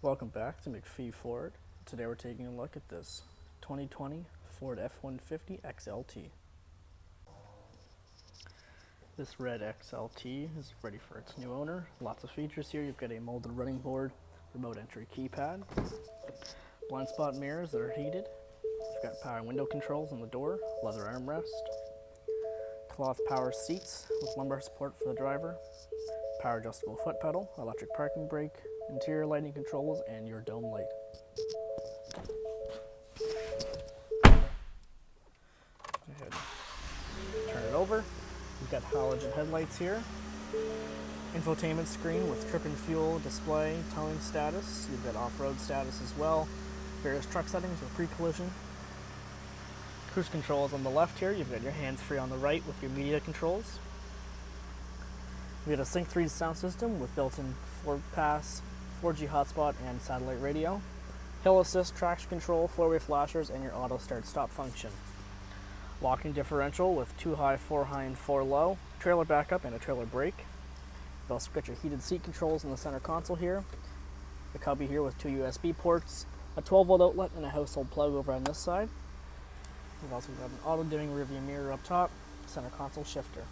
Welcome back to MacPhee Ford. Today we're taking a look at this 2020 Ford F-150 XLT. This red XLT is ready for its new owner. Lots of features here. You've got a molded running board, remote entry keypad, blind spot mirrors that are heated. You've got power window controls on the door, leather armrest, cloth power seats with lumbar support for the driver, power adjustable foot pedal, electric parking brake, interior lighting controls, and your dome light. Go ahead, turn it over. You've got halogen headlights here, infotainment screen with trip and fuel display, towing status. You've got off-road status as well, various truck settings with pre-collision. Cruise controls on the left here. You've got your hands-free on the right with your media controls. We got a Sync 3 sound system with built-in 4-pass, 4G hotspot, and satellite radio. Hill assist, traction control, four-way flashers, and your auto start-stop function. Locking differential with 2 high, 4 high, and 4 low. Trailer backup and a trailer brake. You've also got your heated seat controls in the center console here. The cubby here with 2 USB ports, a 12-volt outlet, and a household plug over on this side. We've also got an auto-dimming rearview mirror up top, center console shifter.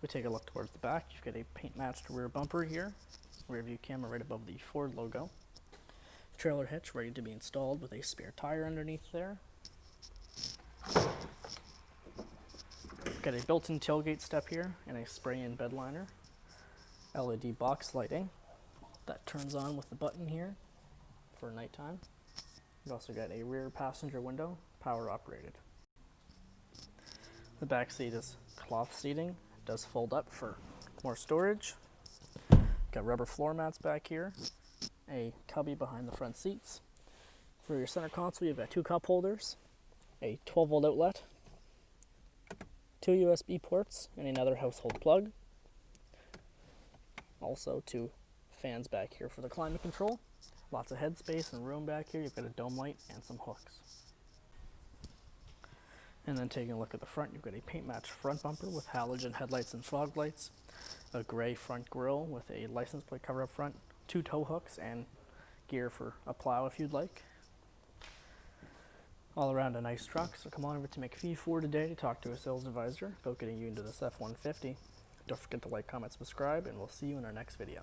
We take a look towards the back. You've got a paint-matched rear bumper here, rear view camera right above the Ford logo. Trailer hitch ready to be installed with a spare tire underneath there. Got a built-in tailgate step here and a spray-in bed liner. LED box lighting that turns on with the button here for nighttime. You've also got a rear passenger window, power operated. The back seat is cloth seating. It does fold up for more storage. Got rubber floor mats back here, a cubby behind the front seats. For your center console, you've got 2 cup holders, a 12-volt outlet, 2 USB ports, and another household plug. Also 2 fans back here for the climate control. Lots of headspace and room back here. You've got a dome light and some hooks. And then taking a look at the front, you've got a paint-matched front bumper with halogen headlights and fog lights, a gray front grille with a license plate cover up front, 2 tow hooks, and gear for a plow if you'd like. All around a nice truck, so come on over to MacPhee Ford today to talk to a sales advisor about getting you into this F-150. Don't forget to like, comment, subscribe, and we'll see you in our next video.